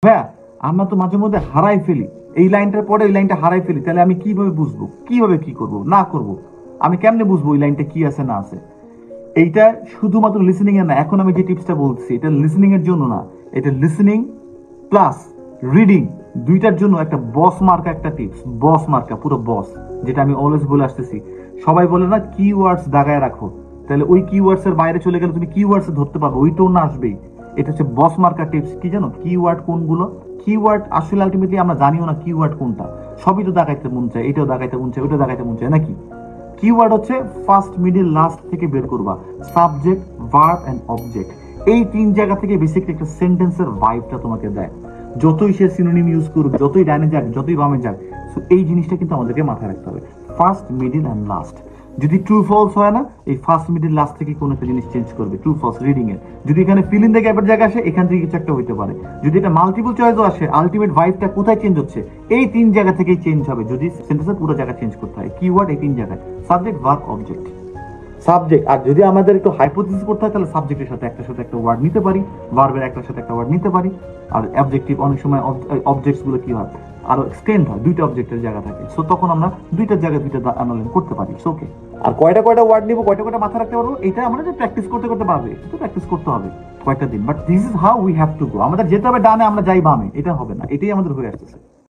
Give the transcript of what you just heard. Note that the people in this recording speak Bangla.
হ্যাঁ, আমরা তো মাঝে মধ্যে হারাই ফেলি। এই লাইনটার পরে ওই লাইনটা হারাই ফেলি, তাহলে আমি কিভাবে বুঝবো, কিভাবে কি করব না করব? আমি কেমনে বুঝবো ওই লাইনটা কি আছে না আছে? এইটা শুধুমাত্র লিসেনিং এর না, এখন আমি যে টিপসটা বলছি এটা লিসেনিং এর জন্য না, এটা লিসেনিং প্লাস রিডিং দুইটার জন্য একটা বস মার্কা, একটা টিপস বস মার্কা, পুরো বস। যেটা আমি অলওয়েজ বলে আসতেছি, সবাই বলে না কিওয়ার্ডস দাগায় রাখো, তাহলে ওই কিওয়ার্ডস এর বাইরে চলে গেলে তুমি কিওয়ার্ডস ধরতে পারবে, ওই টোন আসবেই। এটা হচ্ছে বস মার্কা টিপস। কি জানো কিওয়ার্ড কোনগুলো? কিওয়ার্ড আসলে আলটিমেটলি আমরা জানিও না কিওয়ার্ড কোনটা, সবই তো দাগাইতে মন চায়, এটাও দাগাইতে মন চায়, ওইটাও দাগাইতে মন চায় নাকি? কিওয়ার্ড হচ্ছে ফার্স্ট মিডল লাস্ট থেকে বের করবা, সাবজেক্ট ভার্ব এন্ড অবজেক্ট, এই তিন জায়গা থেকে বেসিক্যালি একটা সেন্টেন্সের ভাইবটা তোমাকে দেয়। যতই সে সিনোনিম ইউজ করুক, যতই ডানে যাক, যতই বামে যাক, সো এই জিনিসটা কিন্তু আমাদেরকে মাথায় রাখতে হবে। ফার্স্ট মিডল এন্ড লাস্ট যদি ট্রু ফলস হয় না, এই ফার্স্ট মিডল লাস্ট থেকে কোনো একটা জিনিস চেঞ্জ করবে, ট্রু ফলস রিডিং এর। যদি এখানে ফিল ইন দ্য গ্যাপের জায়গা আসে, এখান থেকে কিছু একটা হইতে পারে। যদি এটা মাল্টিপল চয়েসও আসে, আলটিমেট ভাইবটা কোথায় চেঞ্জ হচ্ছে? এই তিন জায়গা থেকেই চেঞ্জ হবে। যদি সেন্টেন্সের পুরো জায়গা চেঞ্জ করতে হয়, কিওয়ার্ড এই তিন জায়গায়, সাবজেক্ট ভার্ব অবজেক্ট। সাবজেক্ট, আর যদি আমাদের একটু হাইপোথিসিস করতে হয় তাহলে সাবজেক্টের সাথে একটা ওয়ার্ড নিতে পারি, ভার্বের একটার সাথে একটা ওয়ার্ড নিতে পারি। আর অবজেক্টিভ অনেক সময় অবজেক্টস গুলো কি হয়, আরো এক্সটেন্ড হয়, দুইটা অবজেক্টের জায়গা থাকে, সো তখন আমরা দুইটার জায়গায় দুইটা অ্যানালাইজ করতে পারি। ওকে, আর কয়টা কয়টা ওয়ার্ড নিব, কয়টা কয়টা মাথায় রাখতে পারবো, এটা আমরা যে প্র্যাকটিস করতে করতে পারবে, এটা প্র্যাকটিস করতে হবে কয়েকটা দিন। But this is how we have to go. আমাদের যেতে হবে ডানে, আমরা যাই বামে, এটা হবে না, এটাই আমাদের হয়ে আসতেছে।